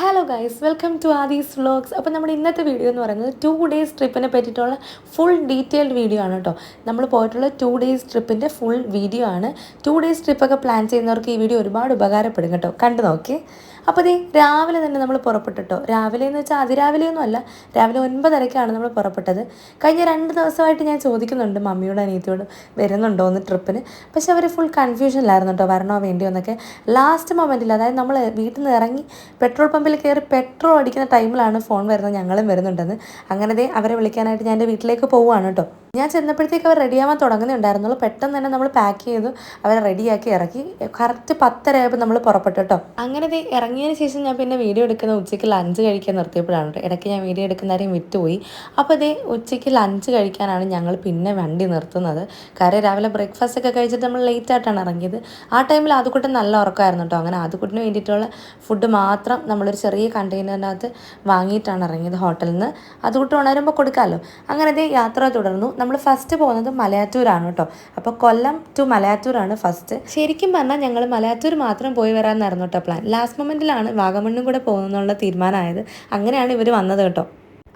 Hello guys, welcome to Aadi's vlogs. അപ്പോൾ നമ്മുടെ ഇന്നത്തെ വീഡിയോ എന്ന് പറയുന്നത് 2 ഡേയ്സ് ട്രിപ്പിനെ പറ്റിയിട്ടുള്ള ഫുൾ ഡീറ്റെയിൽഡ് വീഡിയോ ആണ് കേട്ടോ. നമ്മൾ പോയിട്ടുള്ള 2 ഡേയ്സ് ട്രിപ്പിൻ്റെ ഫുൾ വീഡിയോ ആണ്. 2 ഡേയ്സ് ട്രിപ്പൊക്കെ പ്ലാൻ ചെയ്യുന്നവർക്ക് ഈ വീഡിയോ ഒരുപാട് ഉപകാരപ്പെടും കേട്ടോ. കണ്ടു നോക്കി. അപ്പോൾ ഇത് രാവിലെ തന്നെ നമ്മൾ പുറപ്പെട്ടിട്ടോ. രാവിലെ എന്ന് വെച്ചാൽ അതിരാവിലെയൊന്നും അല്ല, രാവിലെ 9:30 നമ്മൾ പുറപ്പെട്ടത്. കഴിഞ്ഞ 2 ദിവസമായിട്ട് ഞാൻ ചോദിക്കുന്നുണ്ട് മമ്മിയോട് അനിയത്തിയോട് വരുന്നുണ്ടോ എന്ന് ട്രിപ്പിന്. പക്ഷെ അവർ ഫുൾ കൺഫ്യൂഷനിലായിരുന്നു കേട്ടോ, വരണോ വേണ്ടിയോ എന്നൊക്കെ. ലാസ്റ്റ് മൊമെൻറ്റിൽ, അതായത് നമ്മൾ വീട്ടിൽ നിന്ന് ഇറങ്ങി പെട്രോൾ പമ്പിൽ കയറി പെട്രോൾ അടിക്കുന്ന ടൈമിലാണ് ഫോൺ വരുന്നത് ഞങ്ങളും വരുന്നുണ്ടെന്ന്. അങ്ങനെ അവരെ വിളിക്കാനായിട്ട് ഞാൻ എൻ്റെ വീട്ടിലേക്ക് പോവുകയാണ് കേട്ടോ. ഞാൻ ചെന്നപ്പോഴത്തേക്ക് അവർ റെഡിയാവാൻ തുടങ്ങുന്നുണ്ടായിരുന്നുള്ളൂ. പെട്ടെന്ന് തന്നെ നമ്മൾ പാക്ക് ചെയ്തു അവരെ റെഡിയാക്കി ഇറക്കി. കറക്റ്റ് 10:30 ആയപ്പോൾ നമ്മൾ പുറപ്പെട്ടു കേട്ടോ. അങ്ങനെ ഇറങ്ങിയതിന് ശേഷം ഞാൻ പിന്നെ വീഡിയോ എടുക്കുന്ന ഉച്ചയ്ക്ക് ലഞ്ച് കഴിക്കാൻ നിർത്തിയപ്പോഴാണ് കേട്ടോ. ഇടയ്ക്ക് ഞാൻ വീഡിയോ എടുക്കുന്ന കാര്യം വിട്ടുപോയി. അപ്പോൾ ഉച്ചയ്ക്ക് ലഞ്ച് കഴിക്കാനാണ് ഞങ്ങൾ പിന്നെ വണ്ടി നിർത്തുന്നത്. കാര്യം രാവിലെ ബ്രേക്ക്ഫാസ്റ്റ് ഒക്കെ കഴിച്ചിട്ട് നമ്മൾ ലേറ്റ് ആയിട്ടാണ് ഇറങ്ങിയത്. ആ ടൈമിൽ ആദ്യക്കുട്ടൻ നല്ല ഉറക്കമായിരുന്നു കേട്ടോ. അങ്ങനെ ആദ്യക്കുട്ടിന് വേണ്ടിയിട്ടുള്ള ഫുഡ് മാത്രം നമ്മളൊരു ചെറിയ കണ്ടെയ്നറിനകത്ത് വാങ്ങിയിട്ടാണ് ഇറങ്ങിയത് ഹോട്ടലിൽ നിന്ന്. അതുകൂട്ട് ഉണരുമ്പോൾ കൊടുക്കാമല്ലോ. അങ്ങനെ യാത്ര തുടർന്നു. നമ്മൾ ഫസ്റ്റ് പോകുന്നത് മലയാറ്റൂരാണ് കേട്ടോ. അപ്പോൾ കൊല്ലം ടു മലയാറ്റൂരാണ് ഫസ്റ്റ്. ശരിക്കും പറഞ്ഞാൽ ഞങ്ങൾ മലയാറ്റൂർ മാത്രം പോയി വരാമെന്നായിരുന്നു കേട്ടോ പ്ലാൻ. ലാസ്റ്റ് മൊമെൻറ്റിലാണ് വാഗമണ്ണും കൂടെ പോകുന്നുള്ള തീരുമാനമായത്. അങ്ങനെയാണ് ഇവർ വന്നത് കേട്ടോ.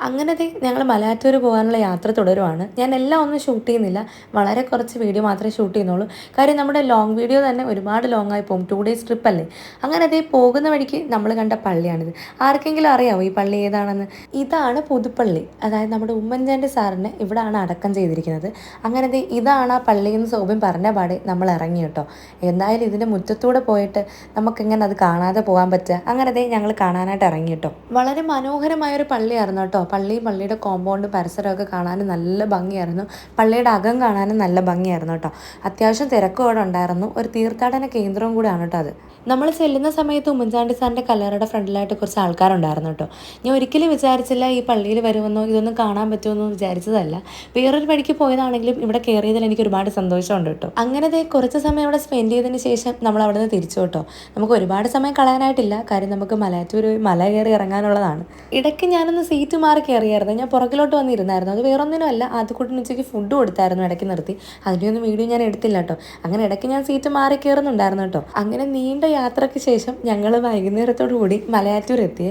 അങ്ങനെ ഞങ്ങൾ മലയാറ്റൂർ പോകാനുള്ള യാത്ര തുടരുവാണ്. ഞാൻ എല്ലാം ഒന്നും ഷൂട്ട് ചെയ്യുന്നില്ല, വളരെ കുറച്ച് വീഡിയോ മാത്രമേ ഷൂട്ട് ചെയ്യുന്നുള്ളൂ. കാര്യം നമ്മുടെ ലോങ് വീഡിയോ തന്നെ ഒരുപാട് ലോങ് ആയി പോകും. 2 ഡേയ്സ് ട്രിപ്പ് അല്ലേ. അങ്ങനെ പോകുന്ന വഴിക്ക് നമ്മൾ കണ്ട പള്ളിയാണിത്. ആർക്കെങ്കിലും അറിയാമോ ഈ പള്ളി ഏതാണെന്ന്? ഇതാണ് പുതുപ്പള്ളി. അതായത് നമ്മുടെ ഉമ്മൻചാണ്ടി സാറിനെ ഇവിടെയാണ് അടക്കം ചെയ്തിരിക്കുന്നത്. അങ്ങനെ ഇതാണ് ആ പള്ളി എന്ന് സോബിൻ പറഞ്ഞ പാടെ നമ്മൾ ഇറങ്ങി കേട്ടോ. എന്തായാലും ഇതിൻ്റെ മുറ്റത്തൂടെ പോയിട്ട് നമുക്കെങ്ങനെ അത് കാണാതെ പോകാൻ പറ്റുക? അങ്ങനെ ഞങ്ങൾ കാണാനായിട്ട് ഇറങ്ങി കേട്ടോ. വളരെ മനോഹരമായൊരു പള്ളിയായിരുന്നു കേട്ടോ. പള്ളിയുടെ കോമ്പൗണ്ട് പരിസരമൊക്കെ കാണാനും നല്ല ഭംഗിയായിരുന്നു. പള്ളിയുടെ അകം കാണാനും നല്ല ഭംഗിയായിരുന്നു കേട്ടോ. അത്യാവശ്യം തിരക്കും അവിടെ ഉണ്ടായിരുന്നു. ഒരു തീർത്ഥാടന കേന്ദ്രവും കൂടെയാണ് കേട്ടോ അത്. നമ്മൾ ചെല്ലുന്ന സമയത്ത് ഉമ്മൻചാണ്ടി സാറിൻ്റെ കല്ലറയുടെ ഫ്രണ്ടിലായിട്ട് കുറച്ച് ആൾക്കാരുണ്ടായിരുന്നു കേട്ടോ. ഞാൻ ഒരിക്കലും വിചാരിച്ചില്ല ഈ പള്ളിയിൽ വരുമെന്നോ ഇതൊന്നും കാണാൻ പറ്റുമെന്നോ വിചാരിച്ചതല്ല. വേറൊരു വഴിക്ക് പോയതാണെങ്കിലും ഇവിടെ കയറിയതിൽ എനിക്ക് ഒരുപാട് സന്തോഷമുണ്ട് കേട്ടോ. അങ്ങനെ കുറച്ച് സമയം അവിടെ സ്പെൻഡ് ചെയ്തതിന് ശേഷം നമ്മൾ അവിടെ നിന്ന് തിരിച്ചു കേട്ടോ. നമുക്ക് ഒരുപാട് സമയം കളയാനായിട്ടില്ല. കാര്യം നമുക്ക് മലയാറ്റൂർ മല കയറി ഇറങ്ങാനുള്ളതാണ്. ഇടയ്ക്ക് ഞാനൊന്ന് സീറ്റ് മാറി കയറിയായിരുന്നു. ഞാൻ പുറകിലോട്ട് വന്നിരുന്നായിരുന്നു. അത് വേറൊന്നിനും അല്ല, ആദ്യക്കൂട്ടിന് ഉച്ചയ്ക്ക് ഫുഡ് കൊടുത്തായിരുന്നു ഇടയ്ക്ക് നിർത്തി. അതിൻ്റെയൊന്നും വീഡിയോ ഞാൻ എടുത്തില്ല കേട്ടോ. അങ്ങനെ ഇടയ്ക്ക് ഞാൻ സീറ്റ് മാറി കയറുന്നുണ്ടായിരുന്നു കേട്ടോ. അങ്ങനെ നീണ്ട യാത്രയ്ക്ക് ശേഷം ഞങ്ങൾ വൈകുന്നേരത്തോടു കൂടി മലയാറ്റൂർ എത്തിയേ.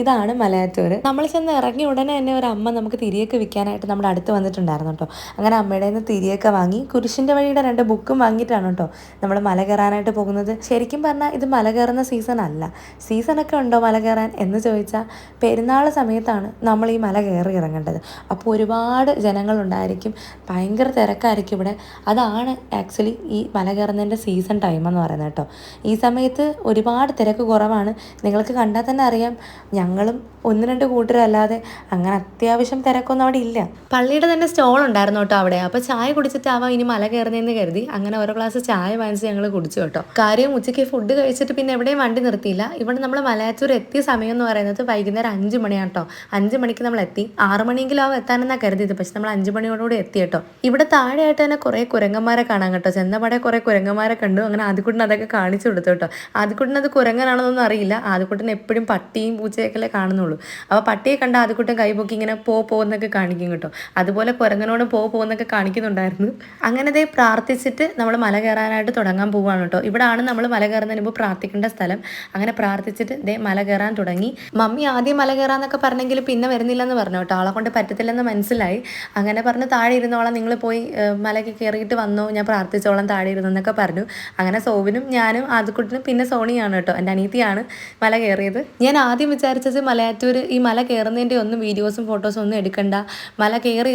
ഇതാണ് മലയാറ്റൂർ. നമ്മൾ ചെന്ന് ഇറങ്ങി ഉടനെ തന്നെ ഒരു അമ്മ നമുക്ക് തിരിയൊക്കെ വിൽക്കാനായിട്ട് നമ്മുടെ അടുത്ത് വന്നിട്ടുണ്ടായിരുന്നു കേട്ടോ. അങ്ങനെ അമ്മയുടെ നിന്ന് തിരിയൊക്കെ വാങ്ങി കുരിശിൻ്റെ വഴിയുടെ 2 ബുക്കും വാങ്ങിയിട്ടാണ് കേട്ടോ നമ്മൾ മല കയറാനായിട്ട് പോകുന്നത്. ശരിക്കും പറഞ്ഞാൽ ഇത് മല കയറുന്ന സീസൺ അല്ല. സീസണൊക്കെ ഉണ്ടോ മല കയറാൻ എന്ന് ചോദിച്ചാൽ പെരുന്നാൾ സമയത്താണ് നമ്മൾ ഈ മല കയറി ഇറങ്ങേണ്ടത്. അപ്പോൾ ഒരുപാട് ജനങ്ങളുണ്ടായിരിക്കും, ഭയങ്കര തിരക്കായിരിക്കും ഇവിടെ. അതാണ് ആക്ച്വലി ഈ മല കയറുന്നതിൻ്റെ സീസൺ ടൈം എന്ന് പറയുന്നത് കേട്ടോ. ഈ സമയത്ത് ഒരുപാട് തിരക്ക് കുറവാണ്. നിങ്ങൾക്ക് കണ്ടാൽ തന്നെ അറിയാം. ഞങ്ങളും 1-2 കൂട്ടരല്ലാതെ അങ്ങനെ അത്യാവശ്യം തിരക്കൊന്നും അവിടെ ഇല്ല. പള്ളിയുടെ തന്നെ സ്റ്റോൾ ഉണ്ടായിരുന്നു കേട്ടോ അവിടെ. അപ്പോൾ ചായ കുടിച്ചിട്ടാവാം ഇനി മല കയറുന്നതെന്ന് കരുതി അങ്ങനെ ഓരോ ഗ്ലാസ് ചായ വാങ്ങിച്ച് ഞങ്ങൾ കുടിച്ചു കേട്ടോ. കാര്യം ഉച്ചയ്ക്ക് ഫുഡ് കഴിച്ചിട്ട് പിന്നെ എവിടെയും വണ്ടി നിർത്തിയില്ല. ഇവിടെ നമ്മൾ മലയാറ്റൂർ എത്തിയ സമയം എന്ന് പറയുന്നത് വൈകുന്നേരം 5 മണിയാണ് കേട്ടോ. 5 മണിക്ക് നമ്മൾ എത്തി. 6 മണിയെങ്കിലും ആവും എത്താനെന്നാണ് കരുതിയത്. പക്ഷെ നമ്മൾ 5 മണിയോടുകൂടി എത്തി കേട്ടോ. ഇവിടെ താഴെയായിട്ട് തന്നെ കുറേ കുരങ്ങന്മാരെ കാണാൻ കേട്ടോ. ചെന്നപാടെ കുറേ കുരങ്ങന്മാരെ കണ്ടു. അങ്ങനെ ആദ്യക്കുട്ടൻ അതൊക്കെ കാണിച്ചു കൊടുത്തു കേട്ടോ. ആദ്യക്കുട്ടൻ അത് കുരങ്ങനാണെന്നൊന്നും അറിയില്ല. ആദ്യക്കുട്ടൻ എപ്പോഴും പട്ടിയും പൂച്ചയൊക്കെ കാണുന്നുള്ളൂ. അപ്പോൾ പട്ടിയെ കണ്ട ആദ്യക്കുട്ടൻ കൈപൊക്കി ഇങ്ങനെ പോകുന്നൊക്കെ കാണിക്കും കേട്ടോ. അതുപോലെ കുരങ്ങനോട് പോകുന്നൊക്കെ കാണിക്കുന്നുണ്ടായിരുന്നു. അങ്ങനെ പ്രാർത്ഥിച്ചിട്ട് നമ്മൾ മല കയറാനായിട്ട് തുടങ്ങാൻ പോവുകയാണ് കേട്ടോ. ഇവിടെയാണ് നമ്മൾ മല കയറുന്നതിന് മുമ്പ് പ്രാർത്ഥിക്കേണ്ട സ്ഥലം. അങ്ങനെ പ്രാർത്ഥിച്ചിട്ട് മല കയറാൻ തുടങ്ങി. മമ്മി ആദ്യം മല കയറാന്നൊക്കെ പറഞ്ഞെങ്കിൽ പിന്നെ വരുന്നില്ലെന്ന് പറഞ്ഞു കേട്ടോ. ആളെ കൊണ്ട് പറ്റത്തില്ലെന്ന് മനസ്സിലായി. അങ്ങനെ പറഞ്ഞ് താഴെ ഇരുന്നോളാം, നിങ്ങൾ പോയി മലയ്ക്ക് കയറിയിട്ട് വന്നോ, ഞാൻ പ്രാർത്ഥിച്ചോളാം താഴെ ഇരുന്നെന്നൊക്കെ പറഞ്ഞു. അങ്ങനെ സോവിനും ഞാനും ആദ്യക്കുട്ടിനും പിന്നെ സോണിയാണ് കേട്ടോ, എൻ്റെ അനിയത്തിയാണ് മല കയറിയത്. ഞാൻ ആദ്യം വിചാരിച്ചത് മലയാറ്റൂർ ഈ മല കയറുന്നതിൻ്റെ ഒന്നും വീഡിയോസും ഫോട്ടോസും ഒന്നും എടുക്കണ്ട, മല കയറി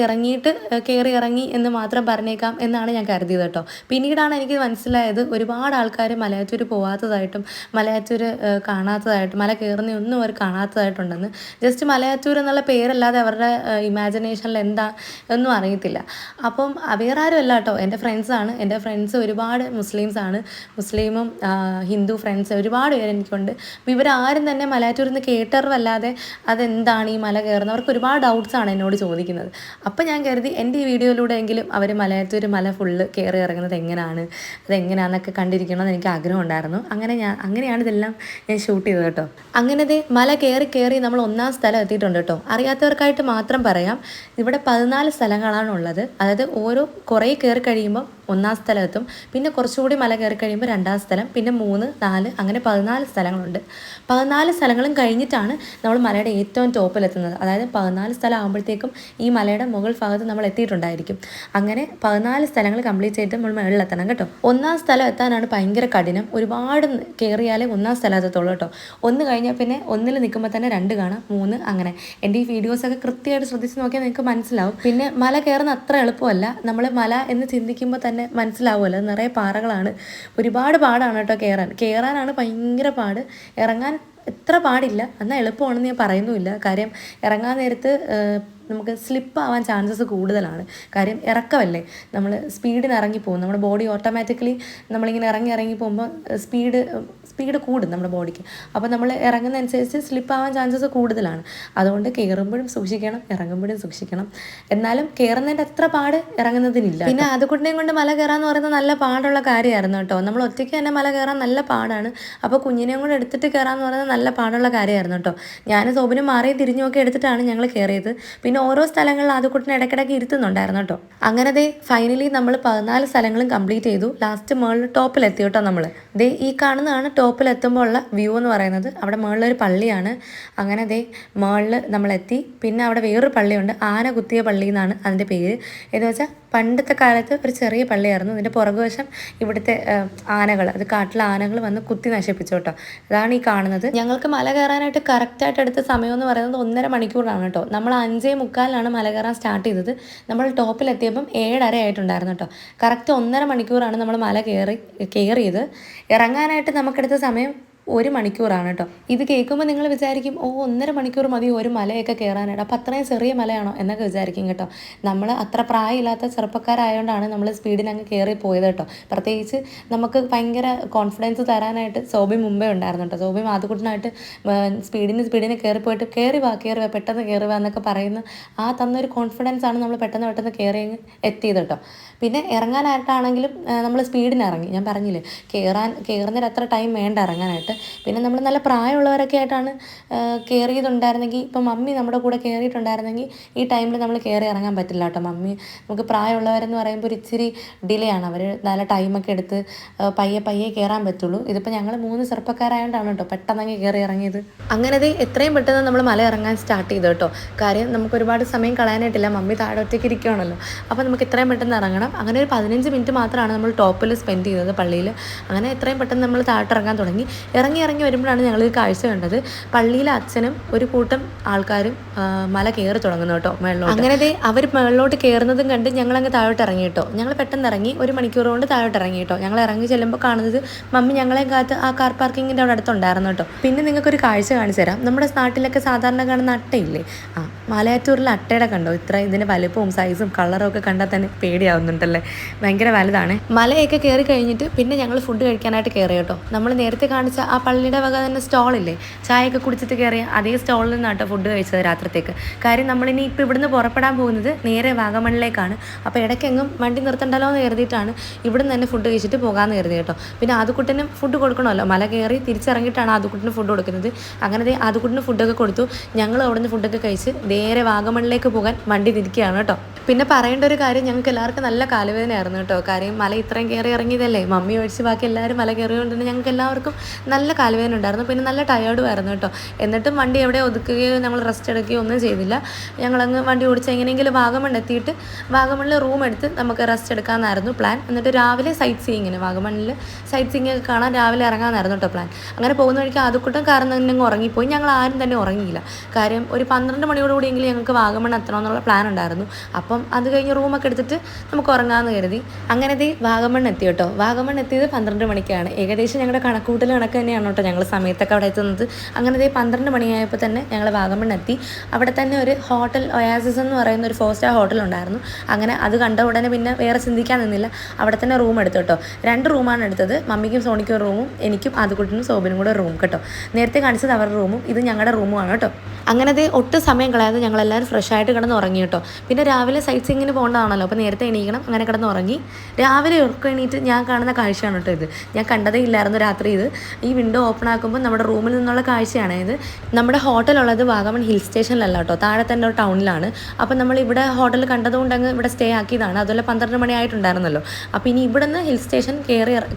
ഇറങ്ങി എന്ന് മാത്രം പറഞ്ഞേക്കാം എന്നാണ് ഞാൻ കരുതിയത് കേട്ടോ. പിന്നീടാണ് എനിക്ക് മനസ്സിലായത് ഒരുപാട് ആൾക്കാർ മലയാറ്റൂർ പോകാത്തതായിട്ടും മലയാറ്റൂർ കാണാത്തതായിട്ടും മല കയറുന്നതൊന്നും അവർ കാണാത്തതായിട്ടുണ്ടെന്ന്. ജസ്റ്റ് മലയാറ്റൂർ എന്നുള്ള പേരല്ലാതെ അവരുടെ ഇമാജിനേഷനിൽ എന്താ ഒന്നും അറിയത്തില്ല. അപ്പം വേറെ ആരും അല്ല കേട്ടോ, എൻ്റെ ഫ്രണ്ട്സാണ്. എൻ്റെ ഫ്രണ്ട്സ് ഒരുപാട് മുസ്ലിംസാണ്. മുസ്ലിമും ഹിന്ദു ഫ്രണ്ട്സ് ഒരുപാട് പേര് എനിക്കുണ്ട്. അപ്പോൾ ഇവരാരും തന്നെ മലയാറ്റൂരിൽ നിന്ന് കേട്ടറിവല്ലാതെ അതെന്താണ് ഈ മല കയറുന്നത്, അവർക്ക് ഒരുപാട് ഡൗട്ട്സാണ് എന്നോട് ചോദിക്കുന്നത്. അപ്പോൾ ഞാൻ കരുതി എൻ്റെ ഈ വീഡിയോയിലൂടെ എങ്കിലും അവർ മലയാറ്റൂർ മല ഫുള്ള് കയറി ഇറങ്ങുന്നത് അതെങ്ങനെയാണെന്നൊക്കെ കണ്ടിരിക്കണമെന്ന് എനിക്ക് ആഗ്രഹം ഉണ്ടായിരുന്നു. അങ്ങനെയാണ് ഇതെല്ലാം ഞാൻ ഷൂട്ട് ചെയ്തത് കേട്ടോ. അങ്ങനെ മല കയറി നമ്മൾ 1-ാം സ്ഥലം എത്തിയിട്ടുണ്ട് കേട്ടോ. അറിയാത്തവർക്കായിട്ട് മാത്രം പറയാം, ഇവിടെ 14 സ്ഥലങ്ങളാണ് ഉള്ളത്. അതായത് കുറേ കയറി കഴിയുമ്പോൾ ഒന്നാം സ്ഥലം എത്തും. പിന്നെ കുറച്ചുകൂടി മല കയറി കഴിയുമ്പോൾ രണ്ടാം സ്ഥലം, പിന്നെ 3, 4 അങ്ങനെ 14 സ്ഥലങ്ങളുണ്ട്. 14 സ്ഥലങ്ങളും കഴിഞ്ഞിട്ടാണ് നമ്മൾ മലയുടെ ഏറ്റവും ടോപ്പിലെത്തുന്നത്. അതായത് 14 സ്ഥലം ആകുമ്പോഴത്തേക്കും ഈ മലയുടെ മുകൾ ഭാഗത്ത് നമ്മൾ എത്തിയിട്ടുണ്ടായിരിക്കും. അങ്ങനെ 14 സ്ഥലങ്ങൾ കംപ്ലീറ്റ് ചെയ്തിട്ട് നമ്മൾ മുകളിലെത്തണം കേട്ടോ. ഒന്നാം സ്ഥലം എത്താനാണ് ഭയങ്കര കഠിനം. ഒരുപാട് കയറിയാലേ ഒന്നാം സ്ഥലം എത്തത്തുള്ളൂ കേട്ടോ. 1 കഴിഞ്ഞാൽ പിന്നെ 1 നിൽക്കുമ്പോൾ തന്നെ 2 കാണാം, 3 അങ്ങനെ. എൻ്റെ ഈ വീഡിയോസൊക്കെ കൃത്യമായിട്ട് ശ്രദ്ധിച്ച് നോക്കിയാൽ നിങ്ങൾക്ക് മനസ്സിലാവും. പിന്നെ മല കയറുന്ന അത്ര എളുപ്പമല്ല. നമ്മൾ മല എന്ന് ചിന്തിക്കുമ്പോൾ തന്നെ മനസ്സിലാവുമല്ലോ, നിറയെ പാറകളാണ്. ഒരുപാട് പാടാണ് കേട്ടോ കയറാനാണ് ഭയങ്കര പാട്. ഇറങ്ങാൻ എത്ര പാടില്ല, എന്നാൽ എളുപ്പമാണെന്ന് ഞാൻ പറയുന്നുമില്ല. കാര്യം ഇറങ്ങാൻ നേരത്ത് നമുക്ക് സ്ലിപ്പ് ആവാൻ ചാൻസസ് കൂടുതലാണ്. കാര്യം ഇറക്കമല്ലേ, നമ്മൾ സ്പീഡിന് ഇറങ്ങിപ്പോകും. നമ്മുടെ ബോഡി ഓട്ടോമാറ്റിക്കലി നമ്മളിങ്ങനെ ഇറങ്ങി പോകുമ്പോൾ സ്പീഡ് കൂടും നമ്മുടെ ബോഡിക്ക്. അപ്പോൾ നമ്മൾ ഇറങ്ങുന്നതനുസരിച്ച് സ്ലിപ്പ് ആവാൻ ചാൻസസ് കൂടുതലാണ്. അതുകൊണ്ട് കയറുമ്പോഴും സൂക്ഷിക്കണം, ഇറങ്ങുമ്പോഴും സൂക്ഷിക്കണം. എന്നാലും കയറുന്നതിൻ്റെ അത്ര പാട് ഇറങ്ങുന്നതിനില്ല. പിന്നെ അതുകുട്ടിനെയും കൊണ്ട് മല കയറാന്ന് പറയുന്നത് നല്ല പാടുള്ള കാര്യമായിരുന്നു കേട്ടോ. നമ്മൾ ഒറ്റയ്ക്ക് തന്നെ മല കയറാൻ നല്ല പാടാണ്. അപ്പോൾ കുഞ്ഞിനെയും കൂടെ എടുത്തിട്ട് കയറാമെന്ന് പറയുന്നത് നല്ല പാടുള്ള കാര്യമായിരുന്നു കേട്ടോ. ഞാൻ സോബിനും മാറിയും തിരിഞ്ഞുമൊക്കെ എടുത്തിട്ടാണ് ഞങ്ങൾ കയറിയത്. പിന്നെ ഓരോ സ്ഥലങ്ങളിൽ അതുകുട്ടിനെ ഇടയ്ക്കിടയ്ക്ക് ഇരുത്തുന്നുണ്ടായിരുന്നു കേട്ടോ. അങ്ങനെ ഫൈനലി നമ്മൾ 14 സ്ഥലങ്ങളും കംപ്ലീറ്റ് ചെയ്തു. ലാസ്റ്റ് മുകളിൽ ടോപ്പിലെത്തി കേട്ടോ. നമ്മൾ ഈ കാണുന്നതാണ് ടോപ്പിലെത്തുമ്പോൾ ഉള്ള വ്യൂ എന്ന് പറയുന്നത്. അവിടെ മുകളിലൊരു പള്ളിയാണ്. അങ്ങനെ മുകളിൽ നമ്മളെത്തി. പിന്നെ അവിടെ വേറൊരു പള്ളിയുണ്ട്, ആന കുത്തിയ പള്ളി എന്നാണ് അതിൻ്റെ പേര്. എന്ന് വെച്ചാൽ പണ്ടത്തെ കാലത്ത് ഒരു ചെറിയ പള്ളിയായിരുന്നു. ഇതിൻ്റെ പുറകുവശം ഇവിടുത്തെ ആനകൾ, അത് കാട്ടിലെ ആനകൾ വന്ന് കുത്തി നശിപ്പിച്ചു കേട്ടോ. അതാണ് ഈ കാണുന്നത്. ഞങ്ങൾക്ക് മല കയറാനായിട്ട് കറക്റ്റായിട്ട് എടുത്ത സമയം എന്ന് പറയുന്നത് 1.5 മണിക്കൂറാണ് കേട്ടോ. നമ്മൾ 5:45 മല കയറാൻ സ്റ്റാർട്ട് ചെയ്തത്. നമ്മൾ ടോപ്പിലെത്തിയപ്പം 7:30 ആയിട്ടുണ്ടായിരുന്നു കേട്ടോ. കറക്റ്റ് 1.5 മണിക്കൂറാണ് നമ്മൾ മല കയറിയത്. ഇറങ്ങാനായിട്ട് നമുക്കെടുത്ത സമയം 1 മണിക്കൂറാണ് കേട്ടോ. ഇത് കേൾക്കുമ്പോൾ നിങ്ങൾ വിചാരിക്കും, 1.5 മണിക്കൂർ മതി ഒരു മലയൊക്കെ കയറാനായിട്ട്, അപ്പോൾ അത്രയും ചെറിയ മലയാണോ എന്നൊക്കെ വിചാരിക്കും കേട്ടോ. നമ്മൾ അത്ര പ്രായമില്ലാത്ത ചെറുപ്പക്കാരായതുകൊണ്ടാണ് നമ്മൾ സ്പീഡിന് അങ്ങ് കയറി പോയത് കേട്ടോ. പ്രത്യേകിച്ച് നമുക്ക് ഭയങ്കര കോൺഫിഡൻസ് തരാനായിട്ട് സോബി മുമ്പേ ഉണ്ടായിരുന്നു കേട്ടോ. സോബി മാതുക്കുട്ടനായിട്ട് സ്പീഡിന് കയറിപ്പോയിട്ട് കയറി വാ പെട്ടെന്ന് കയറി വാ എന്നൊക്കെ പറയുന്ന ആ തന്നൊരു കോൺഫിഡൻസ് ആണ് നമ്മൾ പെട്ടെന്ന് കയറി എത്തിയത് കേട്ടോ. പിന്നെ ഇറങ്ങാനായിട്ടാണെങ്കിലും നമ്മൾ സ്പീഡിന് ഇറങ്ങി. ഞാൻ പറഞ്ഞില്ലേ, കയറുന്നതിന് അത്ര ടൈം വേണ്ട ഇറങ്ങാനായിട്ട്. പിന്നെ നമ്മൾ നല്ല പ്രായമുള്ളവരൊക്കെ ആയിട്ടാണ് കയറിയതുണ്ടായിരുന്നെങ്കിൽ, ഇപ്പം മമ്മി നമ്മുടെ കൂടെ കയറിയിട്ടുണ്ടായിരുന്നെങ്കിൽ ഈ ടൈമിൽ നമ്മൾ കയറി ഇറങ്ങാൻ പറ്റില്ല കേട്ടോ. മമ്മി നമുക്ക് പ്രായമുള്ളവരെന്ന് പറയുമ്പോൾ ഒരു ഇച്ചിരി ഡിലേ ആണ്. അവർ നല്ല ടൈമൊക്കെ എടുത്ത് പയ്യെ കയറാൻ പറ്റുള്ളൂ. ഇതിപ്പോൾ ഞങ്ങൾ 3 ചെറുപ്പക്കാരായതുകൊണ്ടാണ് കേട്ടോ പെട്ടെന്ന് കയറി ഇറങ്ങിയത്. അങ്ങനെ എത്രയും പെട്ടെന്ന് നമ്മൾ മല ഇറങ്ങാൻ സ്റ്റാർട്ട് ചെയ്തു കേട്ടോ. കാര്യം നമുക്ക് ഒരുപാട് സമയം കളയാനായിട്ടില്ല, മമ്മി താഴെ ഒറ്റയ്ക്ക് ഇരിക്കുകയാണല്ലോ. അപ്പോൾ നമുക്ക് എത്രയും പെട്ടെന്ന് ഇറങ്ങണം. അങ്ങനെ ഒരു 15 മിനിറ്റ് മാത്രമാണ് നമ്മൾ ടോപ്പിൽ സ്പെൻഡ് ചെയ്തത് പള്ളിയിൽ. അങ്ങനെ എത്രയും പെട്ടെന്ന് നമ്മൾ താഴോട്ടിറങ്ങാൻ തുടങ്ങി. ഇറങ്ങി വരുമ്പോഴാണ് ഞങ്ങൾ ഈ കാഴ്ച കണ്ടത്. പള്ളിയിലെ അച്ഛനും ഒരു കൂട്ടം ആൾക്കാരും മല കയറി തുടങ്ങുന്നു കേട്ടോ മുകളിലോട്ട്. അങ്ങനെ അവർ മുകളിലോട്ട് കയറുന്നതും കണ്ട് ഞങ്ങളങ്ങ് താഴോട്ട് ഇറങ്ങി കേട്ടോ. ഞങ്ങൾ പെട്ടെന്ന് ഇറങ്ങി, 1 മണിക്കൂർ കൊണ്ട് താഴോട്ട് ഇറങ്ങി കേട്ടോ. ഞങ്ങൾ ഇറങ്ങി ചെല്ലുമ്പോൾ കാണുന്നത് മമ്മി ഞങ്ങളെ കാത്ത് ആ കാർ പാർക്കിങ്ങിൻ്റെ അവിടെ അടുത്തുണ്ടായിരുന്നു കേട്ടോ. പിന്നെ നിങ്ങൾക്കൊരു കാഴ്ച കാണിച്ചു തരാം. നമ്മുടെ നാട്ടിലൊക്കെ സാധാരണ കാണുന്ന അട്ടയില്ലേ, മലയാറ്റൂരിലെ അട്ടയുടെ കണ്ടോ? ഇതിൻ്റെ വലുപ്പവും സൈസും കളറും ഒക്കെ കണ്ടാൽ തന്നെ പേടിയാവുന്നുണ്ടല്ലേ, ഭയങ്കര വലുതാണ്. മലയൊക്കെ കയറി കഴിഞ്ഞിട്ട് പിന്നെ ഞങ്ങൾ ഫുഡ് കഴിക്കാനായിട്ട് കയറി കേട്ടോ. നമ്മൾ നേരത്തെ കാണിച്ച ആ പള്ളിയുടെ വക തന്നെ സ്റ്റോളില്ലേ, ചായയൊക്കെ കുടിച്ചിട്ട് കയറിയ അതേ സ്റ്റോളിൽ നിന്നാട്ടോ ഫുഡ് കഴിച്ചത് രാത്രിത്തേക്ക്. കാര്യം നമ്മളിനി ഇപ്പോൾ ഇവിടുന്ന് പുറപ്പെടാൻ പോകുന്നത് നേരെ വാഗമണിലേക്കാണ്. അപ്പോൾ ഇടയ്ക്കെങ്ങും വണ്ടി നിർത്തണ്ടല്ലോ എന്ന് കരുതിയിട്ടാണ് ഇവിടുന്ന് തന്നെ ഫുഡ് കഴിച്ചിട്ട് പോകാമെന്ന് കരുതി കേട്ടോ. പിന്നെ ആദ്യക്കുട്ടനും ഫുഡ് കൊടുക്കണമല്ലോ, മല കയറി തിരിച്ചിറങ്ങിയിട്ടാണ് ആദ്യക്കുട്ടന് ഫുഡ് കൊടുക്കുന്നത്. അങ്ങനെ ആദ്യക്കുട്ടന് ഫുഡൊക്കെ കൊടുത്തു. ഞങ്ങൾ അവിടുന്ന് ഫുഡൊക്കെ കഴിച്ച് നേരെ വാഗമണിലേക്ക് പോകാൻ വണ്ടി തിരിക്കുകയാണ് കേട്ടോ. പിന്നെ പറയേണ്ട ഒരു കാര്യം, ഞങ്ങൾക്ക് എല്ലാവർക്കും നല്ല കാലുവേദനയായിരുന്നു കേട്ടോ. കാര്യം മല ഇത്രയും കയറി ഇറങ്ങിയതല്ലേ, മമ്മി ഒഴിച്ച് ബാക്കി എല്ലാവരും മല കയറിയോണ്ട് തന്നെ ഞങ്ങൾക്ക് എല്ലാവർക്കും നല്ല കാലുവേദന ഉണ്ടായിരുന്നു. പിന്നെ നല്ല ടയേർഡും ആയിരുന്നു കേട്ടോ. എന്നിട്ടും വണ്ടി എവിടെ ഒതുക്കുകയോ ഞങ്ങൾ റെസ്റ്റ് എടുക്കുകയോ ഒന്നും ചെയ്തില്ല. ഞങ്ങളങ്ങ് വണ്ടി ഓടിച്ച് എങ്ങനെയെങ്കിലും വാഗമൺ എത്തിയിട്ട് വാഗമണിൽ റൂം എടുത്ത് നമുക്ക് റെസ്റ്റ് എടുക്കാമെന്നായിരുന്നു പ്ലാൻ. എന്നിട്ട് രാവിലെ സൈറ്റ് സീയിങ്ങിന്, വാഗമണിൽ സൈറ്റ് സീയിങ് ഒക്കെ കാണാൻ രാവിലെ ഇറങ്ങാമെന്നായിരുന്നു കേട്ടോ പ്ലാൻ. അങ്ങനെ പോകുന്ന വഴിക്ക് ആദ്യക്കൂട്ടം കാരണം തന്നെ ഉറങ്ങിപ്പോയി. ഞങ്ങൾ ആരും തന്നെ ഉറങ്ങിയില്ല. കാര്യം ഒരു 12 മണിയോടുകൂടിയെങ്കിലും ഞങ്ങൾക്ക് വാഗമൺ എത്തണമെന്നുള്ള പ്ലാൻ ഉണ്ടായിരുന്നു. അപ്പം അത് കഴിഞ്ഞ് റൂമൊക്കെ എടുത്തിട്ട് നമുക്ക് ഉറങ്ങാമെന്ന് കരുതി. അങ്ങനെ വാഗമൺ എത്തി കേട്ടോ. വാഗമൺ എത്തിയത് 12 മണിക്കാണ്. ഏകദേശം ഞങ്ങളുടെ കണക്കൂട്ടൽ കണക്ക് തന്നെയാണ് കേട്ടോ ഞങ്ങൾ സമയത്തൊക്കെ അവിടെ എത്തുന്നത്. അങ്ങനെ 12 മണിയായപ്പോൾ തന്നെ ഞങ്ങൾ വാഗമൺ എത്തി. അവിടെ തന്നെ ഒരു ഹോട്ടൽ ഒയാസിസ് എന്ന് പറയുന്ന ഒരു 4 സ്റ്റാർ ഹോട്ടൽ ഉണ്ടായിരുന്നു. അങ്ങനെ അത് കണ്ട ഉടനെ പിന്നെ വേറെ ചിന്തിക്കാൻ നിന്നില്ല, അവിടെ തന്നെ റൂം എടുത്തു കേട്ടോ. 2 റൂമാണ് എടുത്തത്. മമ്മിക്കും സോണിക്കും റൂമും എനിക്കും ആദ്യക്കുട്ടിനും സോബിനും കൂടെ റൂം കേട്ടോ. നേരത്തെ കാണിച്ചത് അവരുടെ റൂമും ഇത് ഞങ്ങളുടെ റൂമുമാണ് കേട്ടോ. അങ്ങനത്തെ ഒട്ടും സമയം കളയാതെ ഞങ്ങളെല്ലാവരും ഫ്രഷായിട്ട് കിടന്ന് ഉറങ്ങി കേട്ടോ. പിന്നെ രാവിലെ സൈറ്റ് സീയിങ്ങിന് പോകേണ്ടതാണല്ലോ, അപ്പോൾ നേരത്തെ എണീക്കണം. അങ്ങനെ കിടന്ന് ഉറങ്ങി. രാവിലെ ഉറക്കം എണീറ്റ് ഞാൻ കാണുന്ന കാഴ്ചയാണ് കേട്ടോ ഇത്. ഞാൻ കണ്ടതേ ഇല്ലായിരുന്നു രാത്രി ഇത്. ഈ വിൻഡോ ഓപ്പൺ ആക്കുമ്പോൾ നമ്മുടെ റൂമിൽ നിന്നുള്ള കാഴ്ചയാണ് ഇത്. നമ്മുടെ ഹോട്ടലുള്ളത് വാഗമൺ ഹിൽ സ്റ്റേഷനിലല്ല കേട്ടോ, താഴെ തന്നെ ഒരു ടൗണിലാണ്. അപ്പോൾ നമ്മൾ ഇവിടെ ഹോട്ടൽ കണ്ടതുകൊണ്ട് അങ്ങ് ഇവിടെ സ്റ്റേ ആക്കിയതാണ്. അതുപോലെ 12 മണിയായിട്ടുണ്ടായിരുന്നല്ലോ. അപ്പോൾ ഇനി ഇവിടെ നിന്ന് ഹിൽ സ്റ്റേഷൻ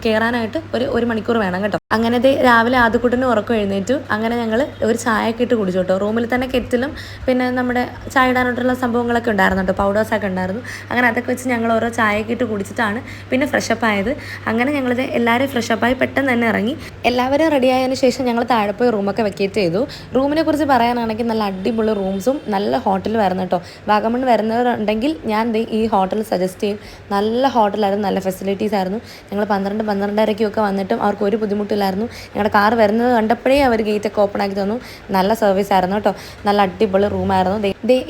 കയറാനായിട്ട് ഒരു മണിക്കൂർ വേണം കേട്ടോ. അങ്ങനത്തെ രാവിലെ ആദ്യക്കൂട്ടിന് ഉറക്കം എഴുന്നേറ്റു. അങ്ങനെ ഞങ്ങൾ ഒരു ചായയൊക്കെ ഇട്ട് കുടിച്ചു കേട്ടോ. റൂമിൽ തന്നെ കെറ്റിലും പിന്നെ നമ്മുടെ ചായ ഇടാനായിട്ടുള്ള സംഭവങ്ങളൊക്കെ ഉണ്ടായിരുന്നു കേട്ടോ, പൗഡേഴ്സൊക്കെ ഉണ്ടായിരുന്നു. അങ്ങനെ അതൊക്കെ വെച്ച് ഞങ്ങൾ ഓരോ ചായയൊക്കെ ഇട്ട് കുടിച്ചിട്ടാണ് പിന്നെ ഫ്രഷപ്പ് ആയത്. അങ്ങനെ ഞങ്ങളിത് എല്ലാവരും ഫ്രഷപ്പായി പെട്ടെന്ന് തന്നെ ഇറങ്ങി. എല്ലാവരും റെഡി ആയതിനു ശേഷം ഞങ്ങൾ താഴെ പോയി റൂമൊക്കെ വെക്കേറ്റ് ചെയ്തു. റൂമിനെ കുറിച്ച് പറയാനാണെങ്കിൽ നല്ല അടിപൊളി റൂംസും നല്ല ഹോട്ടലും ആയിരുന്നു കേട്ടോ. വാഗമൺ വരുന്നവരുണ്ടെങ്കിൽ ഞാൻ ഈ ഹോട്ടൽ സജസ്റ്റ് ചെയ്യും. നല്ല ഹോട്ടലായിരുന്നു, നല്ല ഫെസിലിറ്റീസ് ആയിരുന്നു. ഞങ്ങൾ 12-12:30 വന്നിട്ടും അവർക്ക് ഒരു ബുദ്ധിമുട്ടില്ലായിരുന്നു. ഞങ്ങളുടെ കാർ വരുന്നത് കണ്ടപ്പോഴേ അവർ ഗേറ്റൊക്കെ ഓപ്പൺ ആക്കി തന്നു. നല്ല സർവീസ് ആയിരുന്നു കേട്ടോ. നല്ല അടിപൊളി റൂമായിരുന്നു.